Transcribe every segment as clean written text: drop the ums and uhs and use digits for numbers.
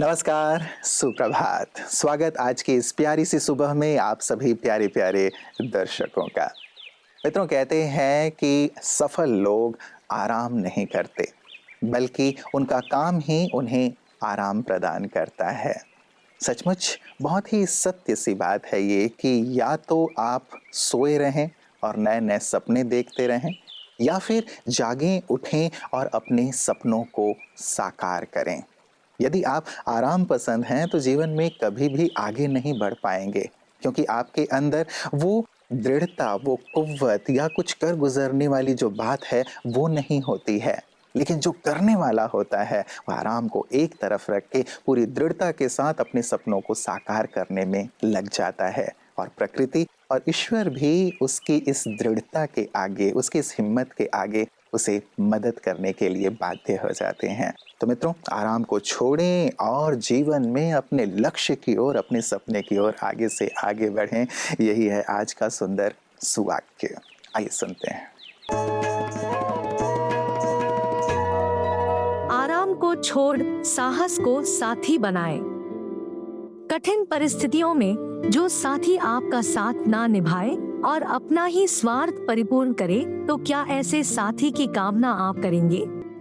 नमस्कार, सुप्रभात। स्वागत आज की इस प्यारी सी सुबह में आप सभी प्यारे प्यारे दर्शकों का। मित्रों, कहते हैं कि सफल लोग आराम नहीं करते, बल्कि उनका काम ही उन्हें आराम प्रदान करता है। सचमुच बहुत ही सत्य सी बात है ये कि या तो आप सोए रहें और नए नए सपने देखते रहें, या फिर जागें, उठें और अपने सपनों को साकार करें। यदि आप आराम पसंद हैं तो जीवन में कभी भी आगे नहीं बढ़ पाएंगे, क्योंकि आपके अंदर वो दृढ़ता, वो कुव्वत या कुछ कर गुजरने वाली जो बात है वो नहीं होती है। लेकिन जो करने वाला होता है वह आराम को एक तरफ रख के पूरी दृढ़ता के साथ अपने सपनों को साकार करने में लग जाता है। और प्रकृति और ईश्वर भी उसकी इस दृढ़ता के आगे, उसकी इस हिम्मत के आगे उसे मदद करने के लिए बाध्य हो जाते हैं। तो मित्रों, आराम को छोड़ें और जीवन में अपने लक्ष्य की ओर, अपने सपने की ओर आगे से आगे बढ़ें। यही है आज का सुंदर सुवाक्य। आइए सुनते हैं। आराम को छोड़ साहस को साथी बनाएं। कठिन परिस्थितियों में जो साथी आपका साथ ना निभाए और अपना ही स्वार्थ परिपूर्ण करे, तो क्या ऐसे साथी की कामना आप करेंगे?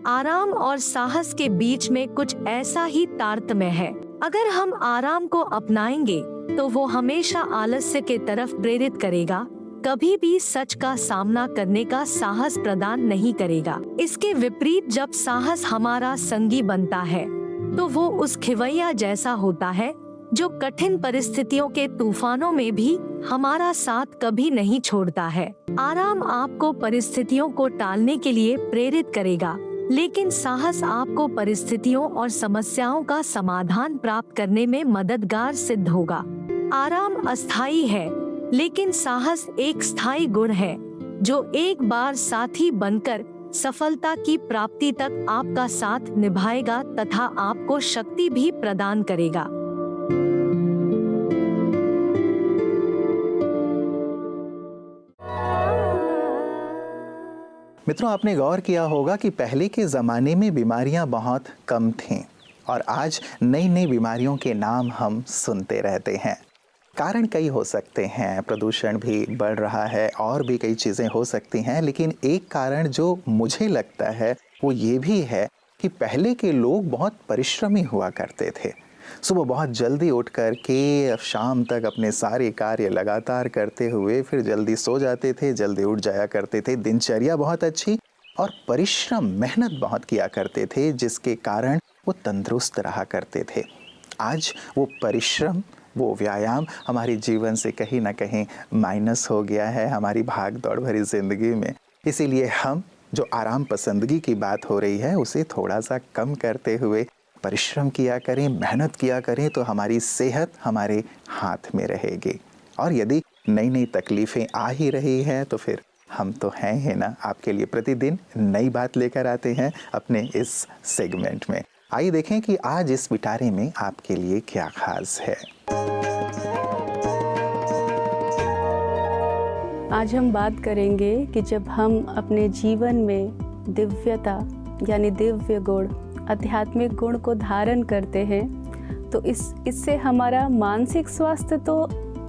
आराम और साहस के बीच में कुछ ऐसा ही तारतम्य है। अगर हम आराम को अपनाएंगे तो वो हमेशा आलस्य के तरफ प्रेरित करेगा, कभी भी सच का सामना करने का साहस प्रदान नहीं करेगा। इसके विपरीत जब साहस हमारा संगी बनता है तो वो उस खिवैया जैसा होता है जो कठिन परिस्थितियों के तूफानों में भी हमारा साथ कभी नहीं छोड़ता है। आराम आपको परिस्थितियों को टालने के लिए प्रेरित करेगा, लेकिन साहस आपको परिस्थितियों और समस्याओं का समाधान प्राप्त करने में मददगार सिद्ध होगा। आराम अस्थायी है, लेकिन साहस एक स्थायी गुण है जो एक बार साथी बनकर सफलता की प्राप्ति तक आपका साथ निभाएगा तथा आपको शक्ति भी प्रदान करेगा। मित्रों, आपने गौर किया होगा कि पहले के ज़माने में बीमारियां बहुत कम थीं और आज नई नई बीमारियों के नाम हम सुनते रहते हैं। कारण कई हो सकते हैं, प्रदूषण भी बढ़ रहा है और भी कई चीज़ें हो सकती हैं, लेकिन एक कारण जो मुझे लगता है वो ये भी है कि पहले के लोग बहुत परिश्रमी हुआ करते थे। सुबह बहुत जल्दी उठ कर के शाम तक अपने सारे कार्य लगातार करते हुए फिर जल्दी सो जाते थे, जल्दी उठ जाया करते थे। दिनचर्या बहुत अच्छी और परिश्रम, मेहनत बहुत किया करते थे, जिसके कारण वो तंदुरुस्त रहा करते थे। आज वो परिश्रम, वो व्यायाम हमारे जीवन से कहीं ना कहीं माइनस हो गया है हमारी भाग दौड़ भरी ज़िंदगी में। इसीलिए हम जो आराम पसंदगी की बात हो रही है उसे थोड़ा सा कम करते हुए परिश्रम किया करें, मेहनत किया करें, तो हमारी सेहत हमारे हाथ में रहेगी। और यदि नई नई तकलीफ़ें आ ही रही हैं तो फिर हम तो हैं ही ना, आपके लिए प्रतिदिन नई बात लेकर आते हैं अपने इस सेगमेंट में। आइए देखें कि आज इस पिटारे में आपके लिए क्या खास है। आज हम बात करेंगे कि जब हम अपने जीवन में दिव्यता यानी दिव्य गुण, आध्यात्मिक गुण को धारण करते हैं तो इससे हमारा मानसिक स्वास्थ्य तो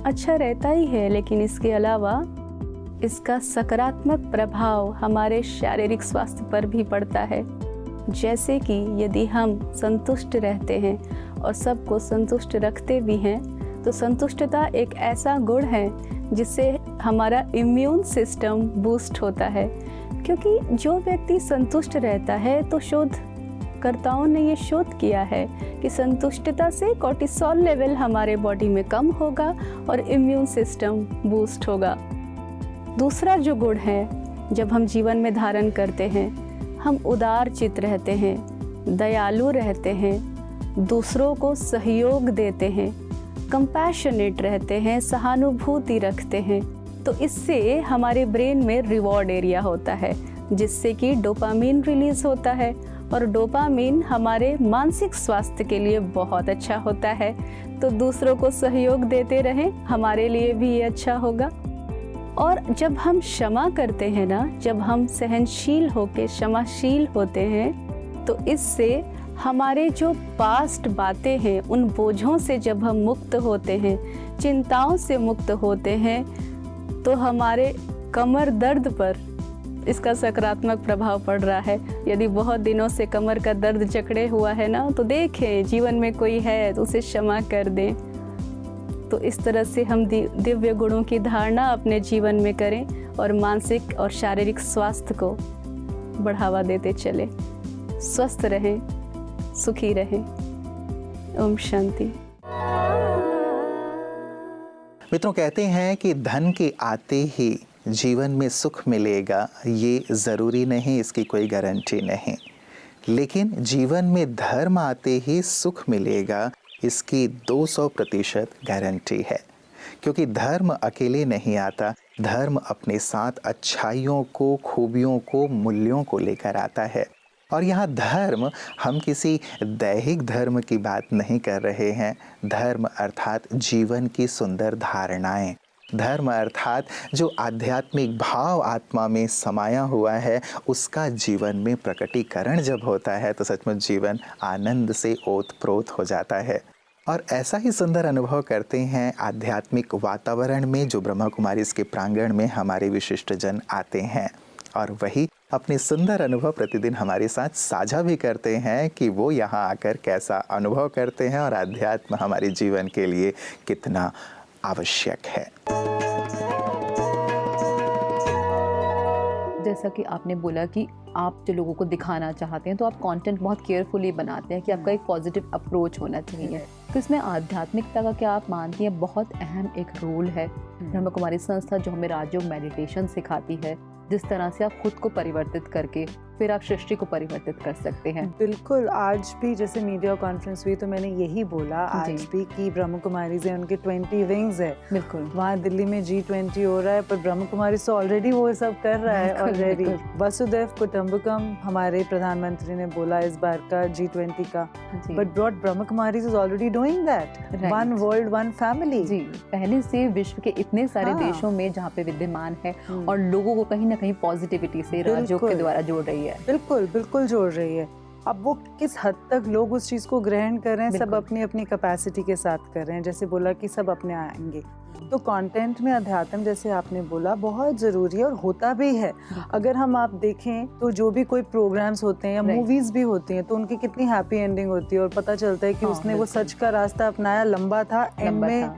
अच्छा रहता ही है, लेकिन इसके अलावा इसका सकारात्मक प्रभाव हमारे शारीरिक स्वास्थ्य पर भी पड़ता है। जैसे कि यदि हम संतुष्ट रहते हैं और सबको संतुष्ट रखते भी हैं, तो संतुष्टता एक ऐसा गुण है जिससे हमारा इम्यून सिस्टम बूस्ट होता है। क्योंकि जो व्यक्ति संतुष्ट रहता है, तो शोधकर्ताओं ने ये शोध किया है कि संतुष्टता से कोर्टिसोल लेवल हमारे बॉडी में कम होगा और इम्यून सिस्टम बूस्ट होगा। दूसरा जो गुण है, जब हम जीवन में धारण करते हैं, हम उदार चित्त रहते हैं, दयालु रहते हैं, दूसरों को सहयोग देते हैं, कंपैशनेट रहते हैं, सहानुभूति रखते हैं, तो इससे हमारे ब्रेन में रिवॉर्ड एरिया होता है, जिससे कि डोपामीन रिलीज होता है और डोपामीन हमारे मानसिक स्वास्थ्य के लिए बहुत अच्छा होता है। तो दूसरों को सहयोग देते रहें, हमारे लिए भी ये अच्छा होगा। और जब हम क्षमा करते हैं ना, जब हम सहनशील होकर क्षमाशील होते हैं, तो इससे हमारे जो पास्ट बातें हैं, उन बोझों से जब हम मुक्त होते हैं, चिंताओं से मुक्त होते हैं, तो हमारे कमर दर्द पर इसका सकारात्मक प्रभाव पड़ रहा है। यदि बहुत दिनों से कमर का दर्द जकड़े हुआ है ना, तो देखें जीवन में कोई है तो उसे क्षमा कर दें। तो इस तरह से हम दिव्य गुणों की धारणा अपने जीवन में करें और मानसिक और शारीरिक स्वास्थ्य को बढ़ावा देते चले। स्वस्थ रहें, सुखी रहें। ओम शांति। मित्रों, कहते हैं कि धन के आते ही जीवन में सुख मिलेगा, ये ज़रूरी नहीं, इसकी कोई गारंटी नहीं। लेकिन जीवन में धर्म आते ही सुख मिलेगा, इसकी 200% गारंटी है। क्योंकि धर्म अकेले नहीं आता, धर्म अपने साथ अच्छाइयों को, खूबियों को, मूल्यों को लेकर आता है। और यहाँ धर्म, हम किसी दैहिक धर्म की बात नहीं कर रहे हैं। धर्म अर्थात जीवन की सुंदर धारणाएं, धर्म अर्थात जो आध्यात्मिक भाव आत्मा में समाया हुआ है, उसका जीवन में प्रकटीकरण जब होता है तो सचमुच जीवन आनंद से ओतप्रोत हो जाता है। और ऐसा ही सुंदर अनुभव करते हैं आध्यात्मिक वातावरण में जो ब्रह्मा कुमारी इसके प्रांगण में हमारे विशिष्ट जन आते हैं, और वही अपने सुंदर अनुभव प्रतिदिन हमारे साथ साझा भी करते हैं कि वो यहाँ आकर कैसा अनुभव करते हैं और आध्यात्म हमारे जीवन के लिए कितना आवश्यक है। जैसा कि आपने बोला कि आप जो लोगों को दिखाना चाहते हैं, तो आप कंटेंट बहुत केयरफुली बनाते हैं कि आपका एक पॉजिटिव अप्रोच होना चाहिए। तो इसमें आध्यात्मिकता का क्या आप मानती हैं बहुत अहम एक रोल है? ब्रह्मा कुमारी संस्था जो हमें राजयोग मेडिटेशन सिखाती है, जिस तरह से आप खुद को परिवर्तित करके फिर आप सृष्टि को परिवर्तित कर सकते हैं। बिल्कुल, आज भी जैसे मीडिया कॉन्फ्रेंस हुई तो मैंने यही बोला आज भी कि ब्रह्मा कुमारी से उनके 20 विंग्स है। बिल्कुल, वहाँ दिल्ली में G20 हो रहा है, पर ब्रह्मा कुमारी से ऑलरेडी वो सब कर रहा है ऑलरेडी। वसुदेव कुटुंबकम हमारे प्रधानमंत्री ने बोला इस बार का G20 का, but brought Brahma Kumari is already doing that. One world one family. जी, पहले से विश्व के इतने सारे देशों में जहाँ पे विद्यमान है और लोगों को कहीं ना कहीं पॉजिटिविटी से राजयोग के द्वारा जोड़ रही है। बिल्कुल बिल्कुल जोड़ रही है। अब वो किस हद तक लोग उस चीज को ग्रहण कर रहे हैं, सब अपनी अपनी कैपेसिटी के साथ कर रहे हैं। जैसे बोला कि सब अपने आएंगे, तो कंटेंट में अध्यात्म जैसे आपने बोला बहुत जरूरी है और होता भी है। अगर हम आप देखें तो जो भी कोई प्रोग्राम्स होते हैं या मूवीज भी होती हैं, तो उनकी कितनी हैप्पी एंडिंग होती है और पता चलता है कि उसने वो सच का रास्ता अपनाया, लंबा था, एंड में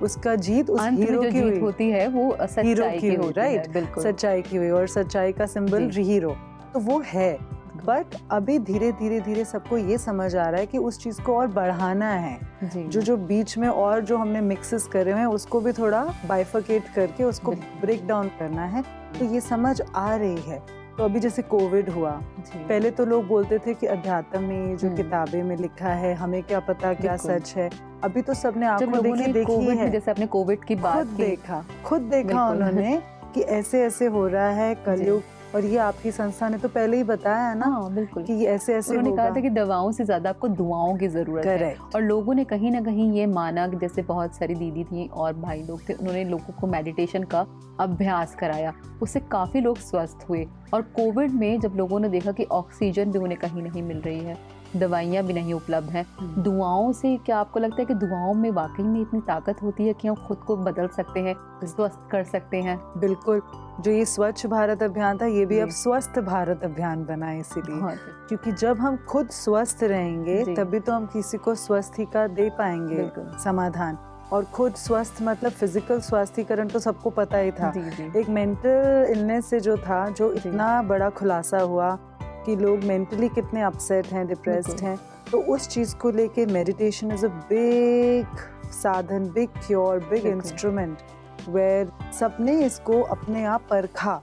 उसका जीत उस हीरो की हुई होती है, वो सच्चाई की होती है। राइट, सच्चाई की हुई, और सच्चाई का सिंबल हीरो तो वो है। बट अभी धीरे धीरे धीरे सबको ये समझ आ रहा है कि उस चीज को और बढ़ाना है। जो बीच में और जो हमने मिक्सेस करे हुए हैं उसको भी थोड़ा बाइफरकेट करके उसको ब्रेक डाउन करना है, तो ये समझ आ रही है। तो अभी जैसे कोविड हुआ, पहले तो लोग बोलते थे कि अध्यात्म में जो किताबें में लिखा है हमें क्या पता क्या सच है। अभी तो सबने आंखों देखी है, जैसे आपने कोविड की बात खुद देखा उन्होंने कि ऐसे ऐसे हो रहा है कलयुग। और ये आपकी संस्था ने तो पहले ही बताया है ना। बिल्कुल, कि ये ऐसे ऐसे उन्होंने कहा था कि दवाओं से ज्यादा आपको दुआओं की जरूरत है। और लोगों ने कहीं ना कहीं ये माना कि जैसे बहुत सारी दीदी थी और भाई लोग थे, उन्होंने लोगों को मेडिटेशन का अभ्यास कराया, उससे काफी लोग स्वस्थ हुए। और कोविड में जब लोगों ने देखा कि ऑक्सीजन भी उन्हें कहीं नहीं मिल रही है, दवाइयाँ भी नहीं उपलब्ध हैं, दुआओं से क्या आपको लगता है कि दुआओं में वाकई में इतनी ताकत होती है कि हम खुद को बदल सकते हैं, स्वस्थ कर सकते हैं? बिल्कुल, जो ये स्वच्छ भारत अभियान था, ये भी अब स्वस्थ भारत अभियान बना है इसीलिए, क्योंकि जब हम खुद स्वस्थ रहेंगे तभी तो हम किसी को स्वस्थी का दे पाएंगे समाधान। और खुद स्वस्थ मतलब फिजिकल स्वास्थ्यकरण तो सबको पता ही था। एक मेंटल इलनेस से जो था, जो इतना बड़ा खुलासा हुआ कि लोग मेंटली कितने अपसेट हैं, डिप्रेस्ड हैं, तो उस चीज़ को लेके मेडिटेशन इज अ बिग साधन, big cure, big instrument where सबने इसको अपने आप परखा।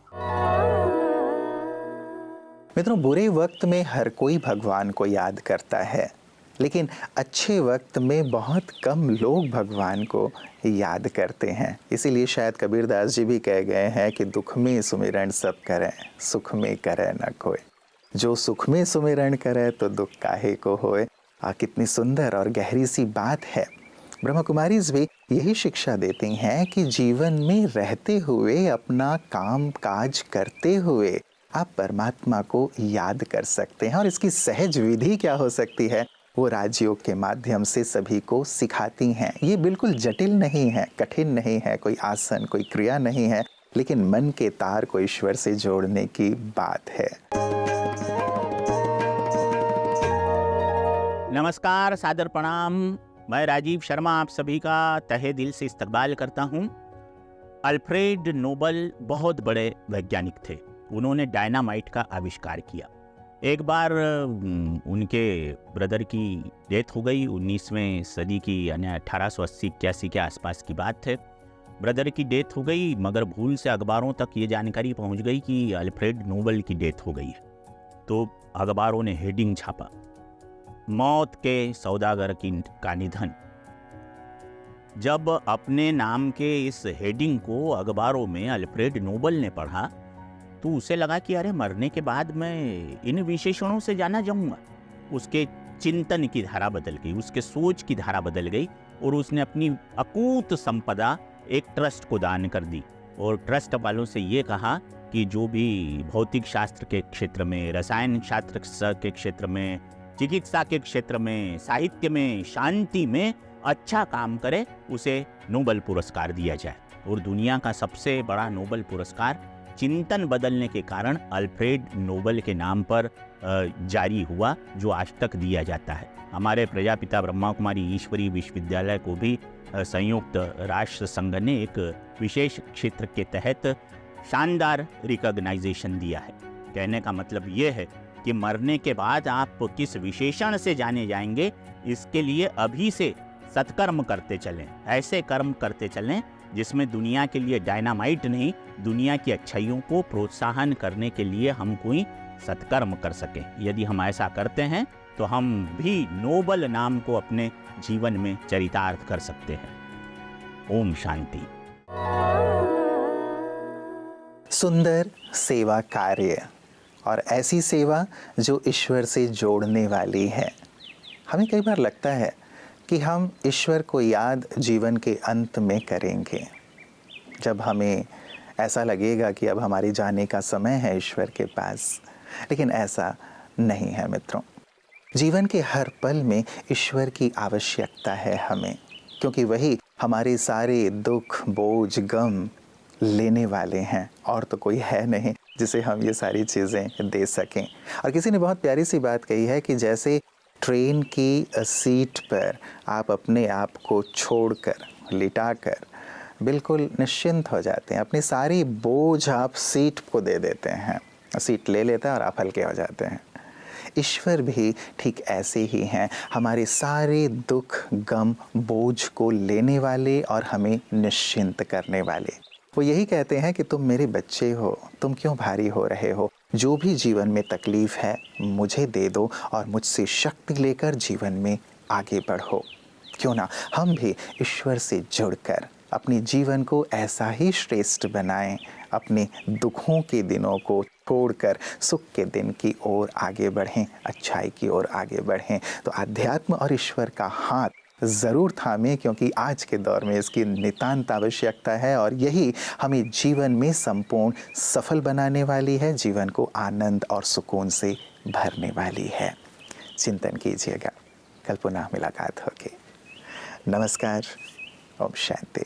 मित्रों, बुरे वक्त में हर कोई भगवान को याद करता है, लेकिन अच्छे वक्त में बहुत कम लोग भगवान को याद करते हैं। इसीलिए शायद कबीरदास जी भी कह गए हैं कि दुख में सुमिरन सब करें, सुख में करे न कोई। जो सुख में सुमिरन करे तो दुख काहे को होए। कितनी सुंदर और गहरी सी बात है। ब्रह्मा कुमारीज़ भी यही शिक्षा देती हैं कि जीवन में रहते हुए, अपना काम काज करते हुए आप परमात्मा को याद कर सकते हैं। और इसकी सहज विधि क्या हो सकती है, वो राजयोग के माध्यम से सभी को सिखाती हैं। ये बिल्कुल जटिल नहीं है, कठिन नहीं है, कोई आसन, कोई क्रिया नहीं है, लेकिन मन के तार को ईश्वर से जोड़ने की बात है। नमस्कार, सादर प्रणाम। मैं राजीव शर्मा आप सभी का तहे दिल से इस्तकबाल करता हूँ। अल्फ्रेड नोबल बहुत बड़े वैज्ञानिक थे। उन्होंने डायनामाइट का आविष्कार किया। एक बार उनके ब्रदर की डेथ हो गई। 19वीं सदी की यानी 1880-81 के आसपास की बात है। ब्रदर की डेथ हो गई, मगर भूल से अखबारों तक ये जानकारी पहुंच गई कि अल्फ्रेड नोबल की डेथ हो गई है। तो अखबारों ने हेडिंग छापा, मौत के सौदागर का निधन। जब अपने नाम के इस हेडिंग को अखबारों में अल्फ्रेड नोबल ने पढ़ा तो उसे लगा कि अरे मरने के बाद मैं इन विशेषणों से जाना जाऊंगा। उसके चिंतन की धारा बदल गई, उसके सोच की धारा बदल गई और उसने अपनी अकूत संपदा एक ट्रस्ट को दान कर दी। और ट्रस्ट वालों से ये कहा कि जो भी भौतिक शास्त्र के क्षेत्र में, रसायन शास्त्र के क्षेत्र में, चिकित्सा के क्षेत्र में, साहित्य में, शांति में अच्छा काम करे, उसे नोबेल पुरस्कार दिया जाए। और दुनिया का सबसे बड़ा नोबेल पुरस्कार चिंतन बदलने के कारण अल्फ्रेड नोबेल के नाम पर जारी हुआ, जो आज तक दिया जाता है। हमारे प्रजापिता ब्रह्मा कुमारी ईश्वरी विश्वविद्यालय को भी संयुक्त राष्ट्र संघ ने एक विशेष क्षेत्र के तहत शानदार रिकॉग्नाइजेशन दिया है। कहने का मतलब ये है कि मरने के बाद आप किस विशेषण से जाने जाएंगे, इसके लिए अभी से सत्कर्म करते चलें। ऐसे कर्म करते चलें जिसमें दुनिया के लिए डायनामाइट नहीं, दुनिया की अच्छाइयों को प्रोत्साहन करने के लिए हम कोई सत्कर्म कर सकें। यदि हम ऐसा करते हैं तो हम भी नोबल नाम को अपने जीवन में चरितार्थ कर सकते हैं। ओम शांति। सुंदर सेवा कार्य और ऐसी सेवा जो ईश्वर से जोड़ने वाली है। हमें कई बार लगता है कि हम ईश्वर को याद जीवन के अंत में करेंगे, जब हमें ऐसा लगेगा कि अब हमारे जाने का समय है ईश्वर के पास। लेकिन ऐसा नहीं है मित्रों। जीवन के हर पल में ईश्वर की आवश्यकता है हमें, क्योंकि वही हमारे सारे दुख, बोझ, गम लेने वाले हैं। और तो कोई है नहीं जिसे हम ये सारी चीज़ें दे सकें। और किसी ने बहुत प्यारी सी बात कही है कि जैसे ट्रेन की सीट पर आप अपने आप को छोड़कर, लिटाकर बिल्कुल निश्चिंत हो जाते हैं, अपनी सारी बोझ आप सीट को दे देते हैं, सीट ले लेता है और आप हल्के हो जाते हैं। ईश्वर भी ठीक ऐसे ही हैं, हमारे सारे दुख, गम, बोझ को लेने वाले और हमें निश्चिंत करने वाले। वो यही कहते हैं कि तुम मेरे बच्चे हो, तुम क्यों भारी हो रहे हो, जो भी जीवन में तकलीफ़ है मुझे दे दो और मुझसे शक्ति लेकर जीवन में आगे बढ़ो। क्यों ना हम भी ईश्वर से जुड़कर अपने जीवन को ऐसा ही श्रेष्ठ बनाएं, अपने दुखों के दिनों को छोड़कर सुख के दिन की ओर आगे बढ़ें, अच्छाई की ओर आगे बढ़ें। तो अध्यात्म और ईश्वर का हाथ ज़रूर थामें, क्योंकि आज के दौर में इसकी नितांत आवश्यकता है और यही हमें जीवन में संपूर्ण सफल बनाने वाली है, जीवन को आनंद और सुकून से भरने वाली है। चिंतन कीजिएगा, कल पुनः मुलाकात होगी। नमस्कार, ओम शांति।